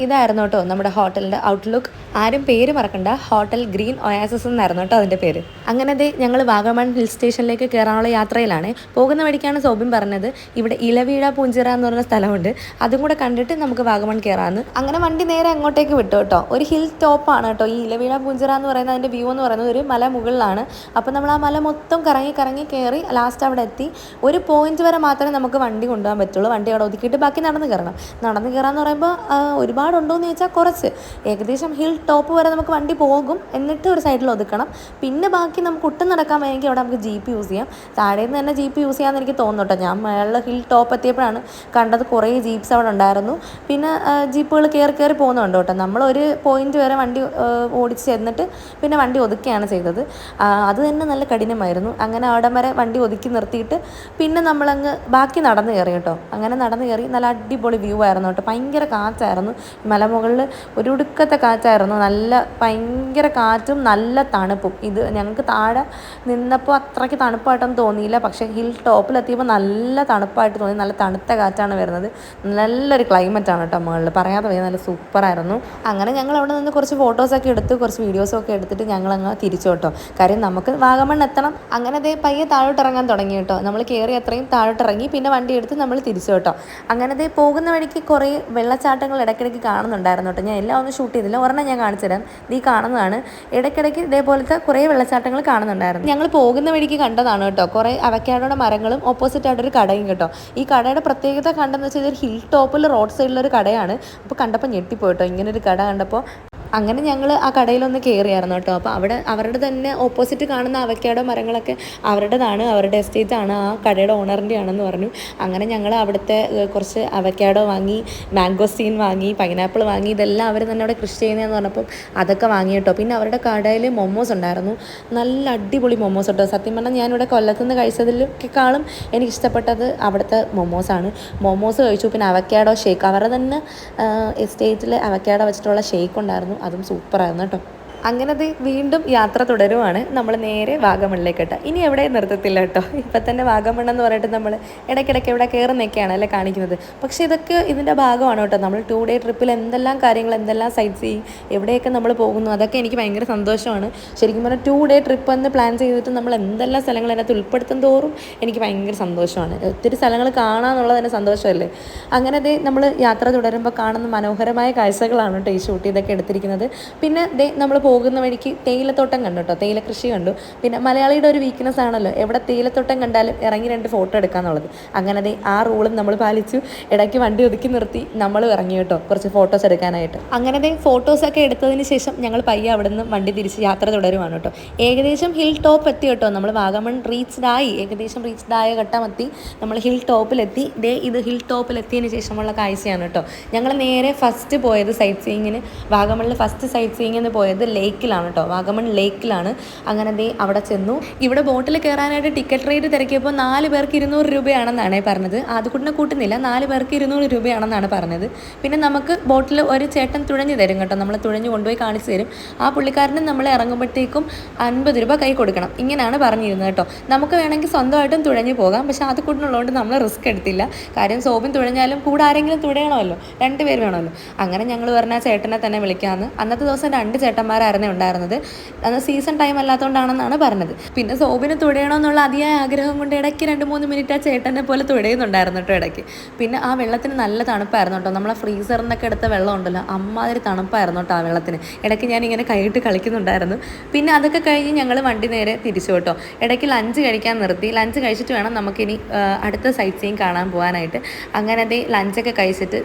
ഇതായിരുന്നു കേട്ടോ നമ്മുടെ ഹോട്ടലിൻ്റെ ഔട്ട്ലുക്ക്. ആരും പേര് മറക്കണ്ട, ഹോട്ടൽ ഗ്രീൻ ഒയാസിസ് എന്നായിരുന്നു കേട്ടോ അതിൻ്റെ പേര്. അങ്ങനെ ഞങ്ങൾ വാഗമൺ ഹിൽ സ്റ്റേഷനിലേക്ക് കയറാനുള്ള യാത്രയിലാണ്. പോകുന്ന വഴിക്കാണ് സോബിൻ പറഞ്ഞത് ഇവിടെ ഇലവീഴ പൂഞ്ചിറ എന്ന് പറഞ്ഞ സ്ഥലമുണ്ട്, അതും കൂടെ കണ്ടിട്ട് നമുക്ക് വാഗമൺ കയറാമെന്ന്. അങ്ങനെ വണ്ടി നേരെ അങ്ങോട്ടേക്ക് വിട്ടു കേട്ടോ. ഒരു ഹിൽ ടോപ്പാണ് കേട്ടോ ഈ ഇലവീഴ പൂഞ്ചിറ എന്ന് പറയുന്നത്. അതിൻ്റെ വ്യൂ എന്ന് പറയുന്നത് ഒരു മല മുകളിലാണ്. അപ്പോൾ നമ്മൾ ആ മല മൊത്തം കറങ്ങി കയറി ലാസ്റ്റ് അവിടെ എത്തി. ഒരു പോയിന്റ് വരെ മാത്രമേ നമുക്ക് വണ്ടി കൊണ്ടുപോകാൻ പറ്റുള്ളൂ. വണ്ടി അവിടെ ഒതുക്കിയിട്ട് ബാക്കി നടന്ന് കയറാമെന്ന് പറയുമ്പോൾ ഒരുപാടുണ്ടോ എന്ന് ചോദിച്ചാൽ കുറച്ച്. ഏകദേശം ഹിൽ ടോപ്പ് വരെ നമുക്ക് വണ്ടി പോകും, എന്നിട്ട് ഒരു സൈഡിൽ ഒതുക്കണം. പിന്നെ ബാക്കി നമുക്ക് ഒട്ടും നടക്കാൻ വേണമെങ്കിൽ അവിടെ നമുക്ക് ജീപ്പ് യൂസ് ചെയ്യാം. താഴെ നിന്ന് തന്നെ ജീപ്പ് യൂസ് ചെയ്യാമെന്ന് എനിക്ക് തോന്നുന്നു കേട്ടോ. ഞാൻ മേളിൽ ഹിൽ ടോപ്പ് എത്തിയപ്പോഴാണ് കണ്ടത് കുറേ ജീപ്സ് അവിടെ ഉണ്ടായിരുന്നു. പിന്നെ ജീപ്പുകൾ കയറി പോകുന്നുണ്ട് കേട്ടോ. നമ്മളൊരു പോയിന്റ് വരെ വണ്ടി ഓടിച്ച് ചെന്നിട്ട് പിന്നെ വണ്ടി ഒതുക്കുകയാണ് ചെയ്തത്. അത് തന്നെ നല്ല കഠിനമായിരുന്നു. അങ്ങനെ അവിടെ വരെ വണ്ടി ഒതുക്കി നിർത്തിയിട്ട് പിന്നെ നമ്മളങ്ങ് ബാക്കി നടന്ന് കയറി കേട്ടോ. അങ്ങനെ നടന്ന് കയറി. നല്ല അടിപൊളി വ്യൂ ആയിരുന്നു കേട്ടോ. ഭയങ്കര കാറ്റായിരുന്നു. മലമുകളിൽ ഒരു ഒടുക്കത്തെ കാറ്റായിരുന്നു. നല്ല ഭയങ്കര കാറ്റും നല്ല തണുപ്പും. ഇത് ഞങ്ങൾക്ക് താഴെ നിന്നപ്പോൾ അത്രയ്ക്ക് തണുപ്പായിട്ടൊന്നും തോന്നിയില്ല. പക്ഷേ ഹിൽ ടോപ്പിലെത്തിയപ്പോൾ നല്ല തണുപ്പായിട്ട് തോന്നി. നല്ല തണുത്ത കാറ്റാണ് വരുന്നത്. നല്ലൊരു ക്ലൈമറ്റാണ് കേട്ടോ മുകളിൽ, പറയാതെ പോയി. നല്ല സൂപ്പറായിരുന്നു. അങ്ങനെ ഞങ്ങൾ അവിടെ നിന്ന് കുറച്ച് ഫോട്ടോസൊക്കെ എടുത്ത് കുറച്ച് വീഡിയോസൊക്കെ എടുത്തിട്ട് ഞങ്ങളങ്ങ് തിരിച്ചു കേട്ടോ. കാര്യം നമുക്ക് വാഗമൺ എത്തണം. അങ്ങനെ പയ്യെ താഴോട്ടിറങ്ങാൻ തുടങ്ങി കേട്ടോ. നമ്മൾ കയറി അത്രയും താഴോട്ടിറങ്ങി പിന്നെ വണ്ടി എടുത്ത് നമ്മൾ തിരിച്ചു കേട്ടോ. അങ്ങനെ പോകുന്ന വഴിക്ക് കുറേ വെള്ളച്ചാട്ടങ്ങൾ ഇടയ്ക്കിടയ്ക്ക് കാണുന്നുണ്ടായിരുന്നു കേട്ടോ. ഞാൻ എല്ലാം ഒന്നും ഷൂട്ട് ചെയ്തില്ല, ഒരെണ്ണം ഞാൻ കാണിച്ചു തരാം. ഈ കാണുന്നതാണ്. ഇടയ്ക്കിടയ്ക്ക് ഇതേപോലത്തെ കുറേ വെള്ളച്ചാട്ടങ്ങൾ കാണുന്നുണ്ടായിരുന്നു. ഞങ്ങൾ പോകുന്ന വഴിക്ക് കണ്ടതാണ് കേട്ടോ. കുറേ അവക്കാഡോയുടെ മരങ്ങളും ഓപ്പോസിറ്റ് ആയിട്ടൊരു കടയും കേട്ടോ. ഈ കടയുടെ പ്രത്യേകത കണ്ടെന്ന് വെച്ചാൽ ഇതൊരു ഹിൽ ടോപ്പിൽ റോഡ് സൈഡിലൊരു കടയാണ്. അപ്പോൾ കണ്ടപ്പോൾ ഞെട്ടിപ്പോയിട്ടോ ഇങ്ങനൊരു കട കണ്ടപ്പോൾ. അങ്ങനെ ഞങ്ങൾ ആ കടയിലൊന്ന് കയറിയായിരുന്നു കേട്ടോ. അപ്പോൾ അവിടെ അവരുടെ തന്നെ ഓപ്പോസിറ്റ് കാണുന്ന അവക്കാഡോ മരങ്ങളൊക്കെ അവരുടേതാണ്, അവരുടെ എസ്റ്റേറ്റാണ്, ആ കടയുടെ ഓണറിൻ്റെ ആണെന്ന് പറഞ്ഞു. അങ്ങനെ ഞങ്ങൾ അവിടുത്തെ കുറച്ച് അവക്കാഡോ വാങ്ങി, മാംഗോസ്റ്റീൻ വാങ്ങി, പൈനാപ്പിൾ വാങ്ങി. ഇതെല്ലാം അവർ തന്നെ അവിടെ കൃഷി ചെയ്യുന്നതെന്ന് പറഞ്ഞപ്പം അതൊക്കെ വാങ്ങി കേട്ടോ. പിന്നെ അവരുടെ കടയിൽ മൊമോസ് ഉണ്ടായിരുന്നു. നല്ല അടിപൊളി മൊമോസ് കേട്ടോ. സത്യം പറഞ്ഞാൽ ഞാനിവിടെ കൊല്ലത്തുനിന്ന് കഴിച്ചതിലേക്കാളും എനിക്കിഷ്ടപ്പെട്ടത് അവിടുത്തെ മൊമോസാണ്. മൊമോസ് കഴിച്ചു. പിന്നെ അവക്കാഡോ ഷേക്ക്, അവരുടെ തന്നെ എസ്റ്റേറ്റിൽ അവക്കാഡോ വെച്ചിട്ടുള്ള ഷേക്ക് ഉണ്ടായിരുന്നു. അതും സൂപ്പറായിരുന്നു കേട്ടോ. അങ്ങനെ വീണ്ടും യാത്ര തുടരുവാണ്. നമ്മൾ നേരെ വാഗമണിലേക്ക് കേട്ടോ. ഇനി എവിടെ നിർത്തത്തില്ല കേട്ടോ. ഇപ്പം തന്നെ വാഗമൺ എന്ന് പറഞ്ഞിട്ട് നമ്മൾ ഇടയ്ക്കിടയ്ക്ക് ഇവിടെ കയറുന്നൊക്കെയാണ് അല്ലേ കാണിക്കുന്നത്. പക്ഷേ ഇതൊക്കെ ഇതിൻ്റെ ഭാഗമാണ് കേട്ടോ. നമ്മൾ 2 ഡേ ട്രിപ്പിൽ എന്തെല്ലാം കാര്യങ്ങൾ, എന്തെല്ലാം സൈറ്റ് സീയിങ്, എവിടെയൊക്കെ നമ്മൾ പോകുന്നു, അതൊക്കെ എനിക്ക് ഭയങ്കര സന്തോഷമാണ്. ശരിക്കും പറഞ്ഞാൽ 2 ഡേ ട്രിപ്പ് എന്ന് പ്ലാൻ ചെയ്തിട്ട് നമ്മൾ എന്തെല്ലാം സ്ഥലങ്ങൾ അതിനകത്ത് ഉൾപ്പെടുത്തും തോറും എനിക്ക് ഭയങ്കര സന്തോഷമാണ്. ഒത്തിരി സ്ഥലങ്ങൾ കാണാമെന്നുള്ളത് തന്നെ സന്തോഷമല്ലേ. അങ്ങനെ നമ്മൾ യാത്ര തുടരുമ്പോൾ കാണുന്ന മനോഹരമായ കാഴ്ചകളാണ് കേട്ടോ ഈ ഷൂട്ട് ചെയ്തൊക്കെ എടുത്തിരിക്കുന്നത്. പിന്നെ നമ്മൾ പോകുന്ന വഴിക്ക് തേയിലത്തോട്ടം കണ്ടു കേട്ടോ. തേയില കൃഷി കണ്ടു. പിന്നെ മലയാളിയുടെ ഒരു വീക്ക്നെസ് ആണല്ലോ എവിടെ തേയിലത്തോട്ടം കണ്ടാലും ഇറങ്ങി 2 ഫോട്ടോ എടുക്കാന്നുള്ളത്. അങ്ങനെ ആ റൂളും നമ്മൾ പാലിച്ചു. ഇടയ്ക്ക് വണ്ടി ഒതുക്കി നിർത്തി നമ്മൾ ഇറങ്ങി കേട്ടോ കുറച്ച് ഫോട്ടോസ് എടുക്കാനായിട്ട്. അങ്ങനെ ഫോട്ടോസൊക്കെ എടുത്തതിന് ശേഷം ഞങ്ങൾ പയ്യെ അവിടെ നിന്ന് വണ്ടി തിരിച്ച് യാത്ര തുടരുവാണ് കേട്ടോ. ഏകദേശം ഹിൽ ടോപ്പ് എത്തി കേട്ടോ. നമ്മൾ വാഗമൺ ഏകദേശം റീച്ച്ഡ് ആയ ഘട്ടമെത്തി. നമ്മൾ ഹിൽ ടോപ്പിലെത്തി. ഇത് ഹിൽ ടോപ്പിലെത്തിയതിന് ശേഷമുള്ള കാഴ്ചയാണ് കേട്ടോ. ഞങ്ങൾ നേരെ ഫസ്റ്റ് പോയത് സൈറ്റ് സീയിങ്ങിന്, വാഗമണിൽ ഫസ്റ്റ് സൈറ്റ് സീയിങ്ങിന് പോയത് ലേക്കിലാണ് കേട്ടോ. വാഗമൺ ലേക്കിലാണ്. അങ്ങനെ അവിടെ ചെന്നു. ഇവിടെ ബോട്ടിൽ കയറാനായിട്ട് ടിക്കറ്റ് റേറ്റ് തിരക്കിയപ്പോൾ 4 പേർക്ക് 200 രൂപയാണെന്നാണ് പറഞ്ഞത്. അതുകൂടെ കൂട്ടുന്നില്ല, 4 പേർക്ക് 200 രൂപയാണെന്നാണ് പറഞ്ഞത്. പിന്നെ നമുക്ക് ബോട്ടിൽ ഒരു ചേട്ടൻ തുഴഞ്ഞു തരും കേട്ടോ. നമ്മൾ തുഴഞ്ഞു കൊണ്ടുപോയി കാണിച്ചു തരും. ആ പുള്ളിക്കാരന് നമ്മൾ ഇറങ്ങുമ്പോഴത്തേക്കും 50 രൂപ കൈ കൊടുക്കണം. ഇങ്ങനെയാണ് പറഞ്ഞിരുന്നത് കേട്ടോ. നമുക്ക് വേണമെങ്കിൽ സ്വന്തമായിട്ടും തുഴഞ്ഞു പോകാം. പക്ഷേ അത് കൂടുന്നുള്ളതുകൊണ്ട് നമ്മൾ റിസ്ക് എടുത്തില്ല. കാര്യം സോബിൻ തുഴഞ്ഞാലും കൂടെ ആരെങ്കിലും തുഴയണമല്ലോ, 2 പേര് വേണമല്ലോ. അങ്ങനെ ഞങ്ങൾ പറഞ്ഞ ചേട്ടനെ തന്നെ വിളിക്കാമെന്ന്. അന്നത്തെ ദിവസം 2 ചേട്ടന്മാരായിരുന്നു സമയത്തായിരുന്നേ ഉണ്ടായിരുന്നത്. അന്ന് സീസൺ ടൈം അല്ലാത്തതുകൊണ്ടാണെന്നാണ് പറഞ്ഞത്. പിന്നെ സോബിന് തുഴയണമെന്നുള്ള അതിയായ ആഗ്രഹം കൊണ്ട് ഇടയ്ക്ക് 2-3 മിനിറ്റ് ആ ചേട്ടനെ പോലെ തുഴയുന്നുണ്ടായിരുന്നു കേട്ടോ ഇടയ്ക്ക്. പിന്നെ ആ വെള്ളത്തിന് നല്ല തണുപ്പായിരുന്നു കേട്ടോ. നമ്മളെ ഫ്രീസറിൽ നിന്നൊക്കെ എടുത്ത വെള്ളം ഉണ്ടല്ലോ, അമ്മാതിരി തണുപ്പായിരുന്നു കേട്ടോ ആ വെള്ളത്തിന്. ഇടയ്ക്ക് ഞാനിങ്ങനെ കൈയിട്ട് കളിക്കുന്നുണ്ടായിരുന്നു. പിന്നെ അതൊക്കെ കഴിഞ്ഞ് ഞങ്ങൾ വണ്ടി നേരെ തിരിച്ചു കേട്ടോ. ഇടയ്ക്ക് ലഞ്ച് കഴിക്കാൻ നിർത്തി. ലഞ്ച് കഴിച്ചിട്ട് വേണം നമുക്കിനി അടുത്ത സൈറ്റ് സീയിങ് കാണാൻ പോകാനായിട്ട്. അങ്ങനെ ലഞ്ചൊക്കെ കഴിച്ചിട്ട്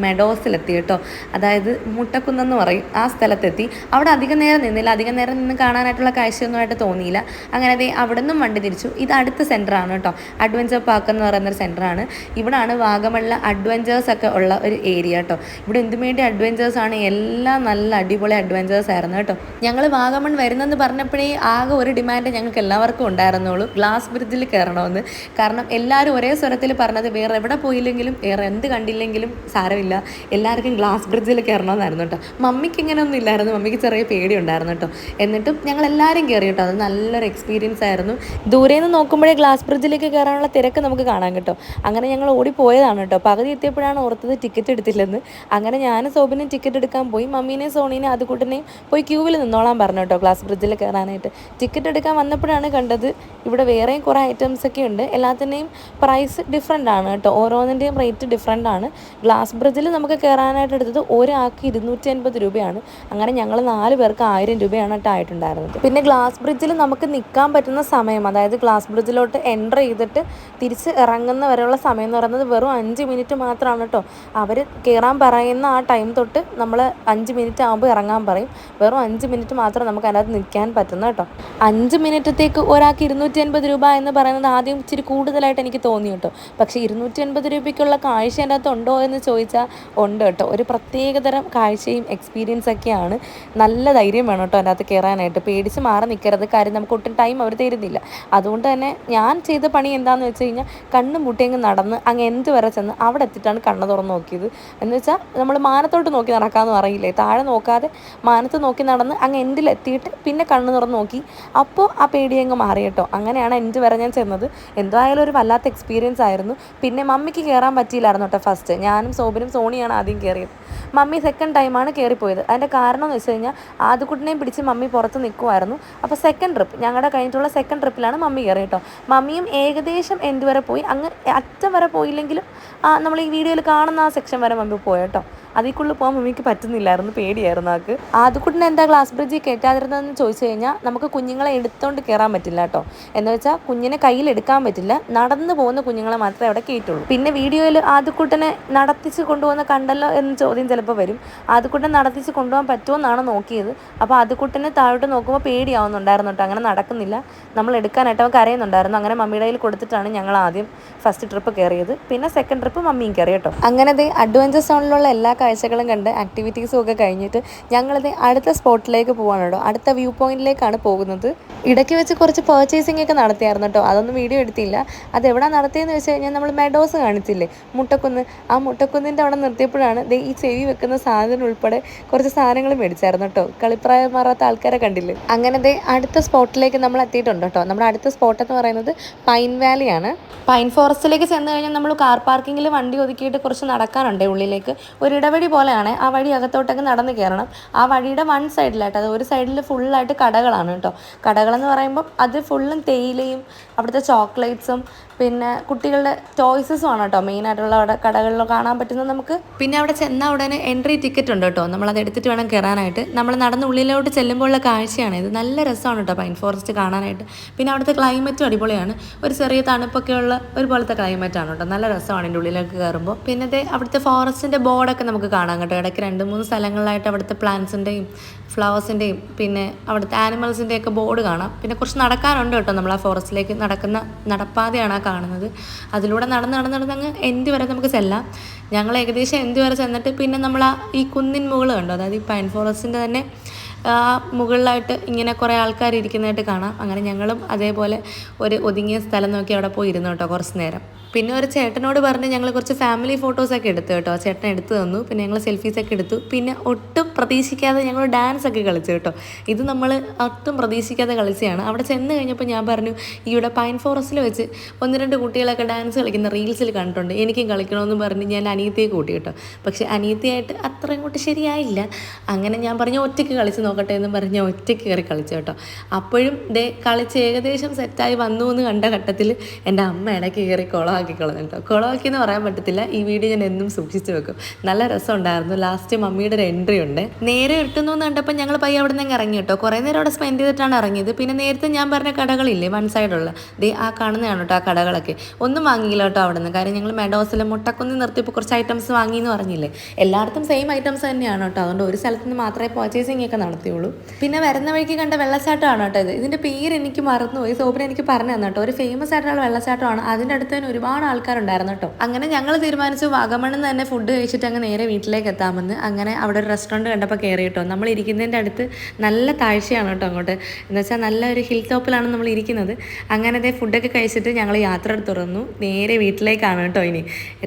മെഡോസിലെത്തി കേട്ടോ. അതായത് മുട്ടക്കുന്നെന്ന് പറയും, ആ സ്ഥലത്തെത്തി. അവിടെ അധികം നേരം നിന്നില്ല. അധികം നേരം നിന്ന് കാണാനായിട്ടുള്ള കാഴ്ചയൊന്നുമായിട്ട് തോന്നിയില്ല. അങ്ങനെ അവിടെ നിന്നും വണ്ടി തിരിച്ചു. ഇത് അടുത്ത സെൻറ്ററാണ് കേട്ടോ, അഡ്വഞ്ചർ പാർക്ക് എന്ന് പറയുന്നൊരു സെൻറ്ററാണ്. ഇവിടാണ് വാഗമണിലെ അഡ്വഞ്ചേഴ്സ് ഒക്കെ ഉള്ള ഒരു ഏരിയ കേട്ടോ. ഇവിടെ എന്തുവേണ്ടി അഡ്വഞ്ചേഴ്സ് ആണ്, എല്ലാം നല്ല അടിപൊളി അഡ്വഞ്ചേഴ്സ് ആയിരുന്നു കേട്ടോ. ഞങ്ങൾ വാഗമൺ വരുന്നെന്ന് പറഞ്ഞപ്പോഴേ ആകെ ഒരു ഡിമാൻഡ് ഞങ്ങൾക്ക് എല്ലാവർക്കും ഉണ്ടായിരുന്നുള്ളൂ, ഗ്ലാസ് ബ്രിഡ്ജിൽ കയറണമെന്ന്. കാരണം എല്ലാവരും ഒരേ സ്വരത്തിൽ പറഞ്ഞത് വേറെ എവിടെ പോയില്ലെങ്കിലും വേറെ എന്ത് കണ്ടില്ലെങ്കിലും സാരമില്ല, എല്ലാവർക്കും ഗ്ലാസ് ബ്രിഡ്ജിൽ കയറണമെന്നായിരുന്നു കേട്ടോ. മമ്മിക്ക് ഇങ്ങനെയൊന്നും ഇല്ലായിരുന്നു, മമ്മിക്ക് ചെറിയ പേടി ഉണ്ടായിരുന്നു കേട്ടോ. എന്നിട്ടും ഞങ്ങൾ എല്ലാവരും കയറി കേട്ടോ. അത് നല്ലൊരു എക്സ്പീരിയൻസ് ആയിരുന്നു. ദൂരെ നിന്ന് നോക്കുമ്പോഴേ ഗ്ലാസ് ബ്രിഡ്ജിലേക്ക് കയറാനുള്ള തിരക്ക് നമുക്ക് കാണാൻ കേട്ടോ. അങ്ങനെ ഞങ്ങൾ ഓടിപ്പോയതാണ് കേട്ടോ. പകുതി എത്തിയപ്പോഴാണ് ഓർത്തത് ടിക്കറ്റ് എടുത്തില്ലെന്ന്. അങ്ങനെ ഞാൻ സോബിനും ടിക്കറ്റ് എടുക്കാൻ പോയി. മമ്മീനെയും സോണീനെയും അതുകൂട്ടിനെയും പോയി ക്യൂവിൽ നിന്നോളാൻ പറഞ്ഞു കേട്ടോ ഗ്ലാസ് ബ്രിഡ്ജിൽ കയറാനായിട്ട്. ടിക്കറ്റ് എടുക്കാൻ വന്നപ്പോഴാണ് കണ്ടത് ഇവിടെ വേറെയും കുറേ ഐറ്റംസ് ഒക്കെ ഉണ്ട്. എല്ലാത്തിൻ്റെയും പ്രൈസ് ഡിഫറെൻ്റ് ആണ് കേട്ടോ. ഓരോന്നിൻ്റെയും റേറ്റ് ഡിഫറെൻ്റ് ആണ്. ഗ്ലാസ് ബ്രിഡ്ജിൽ നമുക്ക് കയറാനായിട്ട് എടുത്തത് ഒരാൾക്ക് 250 രൂപയാണ്. അങ്ങനെ ഞങ്ങൾ 4 പേർക്ക് 1000 രൂപയാണ് കേട്ടോ ആയിട്ടുണ്ടായിരുന്നത്. പിന്നെ ഗ്ലാസ് ബ്രിഡ്ജിൽ നമുക്ക് നിൽക്കാൻ പറ്റുന്ന സമയം, അതായത് ഗ്ലാസ് ബ്രിഡ്ജിലോട്ട് എൻ്റർ ചെയ്തിട്ട് തിരിച്ച് ഇറങ്ങുന്ന വരെയുള്ള സമയം എന്ന് പറയുന്നത് വെറും 5 മിനിറ്റ് മാത്രമാണ് കേട്ടോ. അവർ കയറാൻ പറയുന്ന ആ ടൈം തൊട്ട് നമ്മൾ 5 മിനിറ്റ് ആകുമ്പോൾ ഇറങ്ങാൻ പറയും. വെറും 5 മിനിറ്റ് മാത്രം നമുക്ക് അതിനകത്ത് നിൽക്കാൻ പറ്റുന്നു കേട്ടോ. 5 മിനിറ്റത്തേക്ക് ഒരാൾക്ക് 250 രൂപ എന്ന് പറയുന്നത് ആദ്യം ഇച്ചിരി കൂടുതലായിട്ട് എനിക്ക് തോന്നി കേട്ടോ. പക്ഷേ 250 രൂപയ്ക്കുള്ള കാഴ്ച എൻ്റെ അകത്ത് ഉണ്ടോ എന്ന് ചോദിച്ചാൽ ഉണ്ട് കേട്ടോ. ഒരു പ്രത്യേകതരം കാഴ്ചയും എക്സ്പീരിയൻസ് ഒക്കെയാണ്. നല്ല ധൈര്യം വേണം കേട്ടോ അതിനകത്ത് കയറാനായിട്ട്. പേടിച്ച് മാറി നിൽക്കരുത്. കാര്യം നമുക്ക് ഒട്ടും ടൈം അവർ തരുന്നില്ല. അതുകൊണ്ട് തന്നെ ഞാൻ ചെയ്ത പണി എന്താണെന്ന് വെച്ച് കഴിഞ്ഞാൽ കണ്ണും മുട്ടിയങ്ങ് നടന്ന് അങ്ങ് എന്ത് വരെ ചെന്ന് അവിടെ എത്തിയിട്ടാണ് കണ്ണ് തുറന്ന് നോക്കിയത്. എന്ന് വെച്ചാൽ നമ്മൾ മാനത്തോട്ട് നോക്കി നടക്കാമെന്ന് അറിയില്ലേ, താഴെ നോക്കാതെ മാനത്ത് നോക്കി നടന്ന് അങ്ങ് എൻഡിലെത്തിയിട്ട് പിന്നെ കണ്ണ് തുറന്ന് നോക്കി. അപ്പോൾ ആ പേടി അങ്ങ് മാറി കേട്ടോ. അങ്ങനെയാണ് എൻഡ് വരെ ഞാൻ ചെന്നത്. എന്തായാലും ഒരു വല്ലാത്ത എക്സ്പീരിയൻസ് ആയിരുന്നു. പിന്നെ മമ്മിക്ക് കയറാൻ പറ്റിയില്ലായിരുന്നു കേട്ടോ ഫസ്റ്റ്. ഞാനും സോബിനും സോണിയാണ് ആദ്യം കയറിയത്. മമ്മി സെക്കൻഡ് ടൈമാണ് കയറിപ്പോയത്. അതിൻ്റെ കാരണം എന്ന് വെച്ച് കഴിഞ്ഞാൽ ആദ്യക്കുട്ടിനെയും പിടിച്ച് മമ്മി പുറത്ത് നിൽക്കുമായിരുന്നു. അപ്പോൾ സെക്കൻഡ് ട്രിപ്പ്, ഞങ്ങളുടെ കഴിഞ്ഞിട്ടുള്ള സെക്കൻഡ് ട്രിപ്പിലാണ് മമ്മി കയറി കേട്ടോ. മമ്മിയും ഏകദേശം എൻഡ് വരെ പോയി. അങ്ങ് അറ്റം വരെ പോയില്ലെങ്കിലും നമ്മൾ ഈ വീഡിയോയിൽ കാണുന്ന ആ സെക്ഷൻ വരെ മമ്മി പോയി കേട്ടോ. അതിൽക്കുള്ളിൽ പോകാൻ മമ്മിക്ക് പറ്റുന്നില്ലായിരുന്നു, പേടിയായിരുന്നു ആൾക്ക്. ആദ്യക്കുട്ടിനെ എന്താ ഗ്ലാസ് ബ്രിഡ്ജിൽ കയറ്റാതിരുന്നതെന്ന് ചോദിച്ചു കഴിഞ്ഞാൽ നമുക്ക് കുഞ്ഞുങ്ങളെ എടുത്തുകൊണ്ട് കയറാൻ പറ്റില്ല കേട്ടോ. എന്ന് വെച്ചാൽ കുഞ്ഞിനെ കയ്യിലെടുക്കാൻ പറ്റില്ല. നടന്നു പോകുന്ന കുഞ്ഞുങ്ങളെ മാത്രമേ അവിടെ കയറ്റുള്ളൂ. പിന്നെ വീഡിയോയിൽ ആദ്യക്കുട്ടനെ നടത്തിച്ച് കൊണ്ടുപോകുന്ന കണ്ടല്ലോ എന്ന് ചോദ്യം ചിലപ്പോൾ വരും. ആദ്യക്കുട്ടനെ നടത്തിച്ച് കൊണ്ടുപോകാൻ പറ്റുമോ എന്നാണ് നോക്കിയത്. അപ്പോൾ ആദ്യക്കുട്ടനെ താഴോട്ട് നോക്കുമ്പോൾ പേടിയാവുന്നുണ്ടായിരുന്നു കേട്ടോ. അങ്ങനെ നടക്കുന്നില്ല. നമ്മൾ എടുക്കാനായിട്ട് അവൻ കരയുന്നുണ്ടായിരുന്നു. അങ്ങനെ മമ്മിയുടെ കയ്യിൽ കൊടുത്തിട്ടാണ് ഞങ്ങൾ ആദ്യം ഫസ്റ്റ് ട്രിപ്പ് കയറിയത്. പിന്നെ സെക്കൻഡ് ട്രിപ്പ് മമ്മിയും കയറി കേട്ടോ. അങ്ങനെ അഡ്വഞ്ചർ സോണിലുള്ള എല്ലാ കാഴ്ചകളും കണ്ട് ആക്ടിവിറ്റീസും ഒക്കെ കഴിഞ്ഞിട്ട് ഞങ്ങളിത് അടുത്ത സ്പോട്ടിലേക്ക് പോവാണ് കേട്ടോ. അടുത്ത വ്യൂ പോയിന്റിലേക്കാണ് പോകുന്നത്. ഇടയ്ക്ക് വെച്ച് കുറച്ച് പർച്ചേസിംഗ് ഒക്കെ നടത്തിയായിരുന്നു കേട്ടോ. അതൊന്നും വീഡിയോ എടുത്തില്ല. അതെവിടെ നടത്തിയെന്ന് വെച്ച് കഴിഞ്ഞാൽ നമ്മൾ മെഡോസ് കാണിച്ചില്ലേ, മുട്ടക്കുന്ന്. ആ മുട്ടക്കുന്നിൻ്റെ അവിടെ നിർത്തിയപ്പോഴാണ് ഈ ചെവി വെക്കുന്ന സാധനം ഉൾപ്പെടെ കുറച്ച് സാധനങ്ങൾ മേടിച്ചായിരുന്നു കേട്ടോ. കളിപ്രായം മാറാത്ത ആൾക്കാരെ കണ്ടില്ലേ. അങ്ങനെ അടുത്ത സ്പോട്ടിലേക്ക് നമ്മൾ എത്തിയിട്ടുണ്ട് കേട്ടോ. നമ്മുടെ അടുത്ത സ്പോട്ട് എന്ന് പറയുന്നത് പൈൻ വാലിയാണ്. പൈൻ ഫോറസ്റ്റിലേക്ക് ചെന്ന് കഴിഞ്ഞാൽ നമ്മൾ കാർ പാർക്കിങ്ങിൽ വണ്ടി ഒതുക്കിയിട്ട് കുറച്ച് നടക്കാനുണ്ട് ഉള്ളിലേക്ക്. ഒരു ഇടവഴി പോലെയാണ്. ആ വഴി അകത്തോട്ടൊക്കെ നടന്ന് കയറണം. ആ വഴിയുടെ വൺ സൈഡിലായിട്ട്, അത് ഒരു സൈഡിൽ ഫുള്ളായിട്ട് കടകളാണ് കേട്ടോ. കടകളെന്ന് പറയുമ്പം അത് ഫുള്ളും തേയിലയും അവിടുത്തെ ചോക്ലേറ്റ്സും പിന്നെ കുട്ടികളുടെ ടോയ്സസും ആണ് കേട്ടോ മെയിനായിട്ടുള്ള അവിടെ കടകളിൽ കാണാൻ പറ്റുന്നത് നമുക്ക്. പിന്നെ അവിടെ ചെന്നാൽ ഉടനെ എൻട്രി ടിക്കറ്റ് ഉണ്ട് കേട്ടോ. നമ്മളത് എടുത്തിട്ട് വേണം കയറാനായിട്ട്. നമ്മൾ നടന്ന് ഉള്ളിലോട്ട് ചെല്ലുമ്പോഴുള്ള കാഴ്ചയാണ് ഇത്. നല്ല രസമാണ് കേട്ടോ പൈൻ ഫോറസ്റ്റ് കാണാനായിട്ട്. പിന്നെ അവിടുത്തെ ക്ലൈമറ്റും അടിപൊളിയാണ്. ഒരു ചെറിയ തണുപ്പൊക്കെ ഉള്ള ഒരു പോലത്തെ ക്ലൈമറ്റാണ് കേട്ടോ. നല്ല രസമാണ് എൻ്റെ ഉള്ളിലേക്ക് കയറുമ്പോൾ. പിന്നെ അവിടുത്തെ ഫോറസ്റ്റിൻ്റെ ബോർഡൊക്കെ നമുക്ക് കാണാം കേട്ടോ. ഇടയ്ക്ക് 2-3 സ്ഥലങ്ങളിലായിട്ട് അവിടുത്തെ പ്ലാന്റ്സിൻ്റെയും ഫ്ലവേഴ്സിൻ്റെയും പിന്നെ അവിടുത്തെ ആനിമൽസിൻ്റെയൊക്കെ ബോർഡ് കാണാം. പിന്നെ കുറച്ച് നടക്കാനുണ്ട് കേട്ടോ. നമ്മൾ ആ ഫോറസ്റ്റിലേക്ക് നടക്കുന്ന നടപ്പാതയാണ് ആ കാണുന്നത്. അതിലൂടെ നടന്ന് അങ്ങ് എൻഡ് വരെ നമുക്ക് ചെല്ലാം. ഞങ്ങൾ ഏകദേശം എൻഡ് വരെ ചെന്നിട്ട് പിന്നെ നമ്മൾ ഈ കുന്നിൻ മുകൾ കണ്ടോ, അതായത് ഈ പൈൻ ഫോറസ്റ്റിൻ്റെ തന്നെ മുകളിലായിട്ട് ഇങ്ങനെ കുറേ ആൾക്കാർ ഇരിക്കുന്നതായിട്ട് കാണാം. അങ്ങനെ ഞങ്ങളും അതേപോലെ ഒരു ഒതുങ്ങിയ സ്ഥലം നോക്കി അവിടെ പോയി ഇരുന്നു കേട്ടോ കുറച്ച് നേരം. പിന്നെ ഒരു ചേട്ടനോട് പറഞ്ഞ് ഞങ്ങൾ കുറച്ച് ഫാമിലി ഫോട്ടോസൊക്കെ എടുത്തു കേട്ടോ. ചേട്ടൻ എടുത്തു തന്നു. പിന്നെ ഞങ്ങൾ സെൽഫീസൊക്കെ എടുത്തു. പിന്നെ ഒട്ടും പ്രതീക്ഷിക്കാതെ ഞങ്ങൾ ഡാൻസ് ഒക്കെ കളിച്ചു കേട്ടോ. ഇത് നമ്മൾ ഒട്ടും പ്രതീക്ഷിക്കാതെ കളിച്ചതാണ്. അവിടെ ചെന്ന് കഴിഞ്ഞപ്പോൾ ഞാൻ പറഞ്ഞു, ഇവിടെ പൈൻ ഫോറസ്റ്റിൽ വെച്ച് 1-2 കുട്ടികളൊക്കെ ഡാൻസ് കളിക്കുന്ന റീൽസിൽ കണ്ടിട്ടുണ്ട്, എനിക്കും കളിക്കണമെന്ന് പറഞ്ഞ് ഞാൻ അനിയത്തിയെ കൂട്ടി കേട്ടോ. പക്ഷേ അനിയത്തിയായിട്ട് അത്ര ഇങ്ങോട്ട് ശരിയായില്ല. അങ്ങനെ ഞാൻ പറഞ്ഞു ഒറ്റയ്ക്ക് കളിച്ച് നോക്കട്ടെ എന്ന് പറഞ്ഞ് ഒറ്റയ്ക്ക് കയറി കളിച്ചു കേട്ടോ. അപ്പോഴും കളിച്ച് ഏകദേശം സെറ്റായി വന്നു എന്ന് കണ്ട ഘട്ടത്തിൽ എൻ്റെ അമ്മ ഇടയ്ക്ക് കയറി കുളമാക്കി കളഞ്ഞു കേട്ടോ. കുളമാക്കി എന്ന് പറയാൻ പറ്റത്തില്ല, ഈ വീഡിയോ ഞാൻ എന്നും സൂക്ഷിച്ച് വെക്കും. നല്ല രസമുണ്ടായിരുന്നു. ലാസ്റ്റ് മമ്മിയുടെ ഒരു എൻട്രി ഉണ്ട്. നേരെ ഇട്ടുന്നു എന്ന് കണ്ടപ്പോൾ ഞങ്ങൾ പയ്യെ അവിടെ നിന്ന് ഇറങ്ങി കേട്ടോ. കുറേ നേരം അവിടെ സ്പെൻഡ് ചെയ്തിട്ടാണ് ഇറങ്ങിയത്. പിന്നെ നേരത്തെ ഞാൻ പറഞ്ഞ കടകളില്ലേ വൺ സൈഡുള്ള ആ കാണുന്നതാണ് കേട്ടോ ആ കടകളൊക്കെ. ഒന്നും വാങ്ങിയില്ല കേട്ടോ അവിടെ നിന്ന്. കാര്യം ഞങ്ങൾ മെഡോസിലെ മുട്ടക്കൊന്ന് നിർത്തിയപ്പോൾ കുറച്ച് ഐറ്റംസ് വാങ്ങി എന്ന് പറഞ്ഞില്ലേ, എല്ലായിടത്തും സെയിം ഐറ്റംസ് തന്നെയാണ് കേട്ടോ. അതുകൊണ്ട് ഒരു സ്ഥലത്ത് നിന്ന് മാത്രമേ പർച്ചേസിംഗ് ഒക്കെ നടത്തിയുള്ളൂ. പിന്നെ വരുന്ന വഴിക്ക് കണ്ട വെള്ളച്ചാട്ടമാണ് കേട്ടോ ഇത്. ഇതിൻ്റെ പേര് എനിക്ക് മറന്നുപോയി. സോബിന് എനിക്ക് പറഞ്ഞു തന്നെ കേട്ടോ. ഒരു ഫേമസ് ആയിട്ടുള്ള വെള്ളച്ചാട്ടമാണ്. അതിൻ്റെ അടുത്ത് തന്നെ ഒരുപാട് ആൾക്കാരുണ്ടായിരുന്നു കേട്ടോ. അങ്ങനെ ഞങ്ങൾ തീരുമാനിച്ചു വാഗമണ്ണിൽ നിന്ന് തന്നെ ഫുഡ് കഴിച്ചിട്ട് അങ്ങ് നേരെ വീട്ടിലേക്ക് എത്താമെന്ന്. അങ്ങനെ അവിടെ ഒരു റെസ്റ്റോറൻറ്റ് കണ്ടപ്പോൾ കയറി കേട്ടോ. നമ്മൾ ഇരിക്കുന്നതിൻ്റെ അടുത്ത് നല്ല താഴ്ചയാണ് കേട്ടോ അങ്ങോട്ട്. എന്ന് വെച്ചാൽ നല്ലൊരു ഹിൽ ടോപ്പിലാണ് നമ്മൾ ഇരിക്കുന്നത്. അങ്ങനെ ഫുഡൊക്കെ കഴിച്ചിട്ട് ഞങ്ങൾ യാത്ര തുറന്നു. നേരെ വീട്ടിലേക്കാണ് കേട്ടോ. ഇനി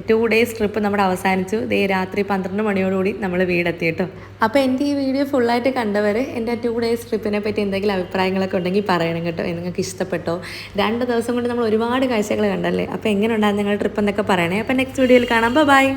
2 days ട്രിപ്പ് നമ്മുടെ അവസാനിച്ചു. രാത്രി 12 മണിയോടുകൂടി നമ്മൾ വീടെത്തി കേട്ടോ. അപ്പോൾ എൻ്റെ ഈ വീഡിയോ ഫുള്ളായിട്ട് കണ്ടവർ എൻ്റെ 2 days ട്രിപ്പിനെ പറ്റി എന്തെങ്കിലും അഭിപ്രായങ്ങളൊക്കെ ഉണ്ടെങ്കിൽ പറയണം കേട്ടോ. നിങ്ങൾക്ക് ഇഷ്ടപ്പെട്ടോ? 2 ദിവസം കൊണ്ട് നമ്മൾ ഒരുപാട് കാഴ്ചകൾ കണ്ടല്ലേ. അപ്പോൾ എങ്ങനെ ഉണ്ടായിരുന്നു നിങ്ങളുടെ ട്രിപ്പ് എന്നൊക്കെ പറയണേ. അപ്പോൾ നെക്സ്റ്റ് വീഡിയോയിൽ കാണാം. ബൈ.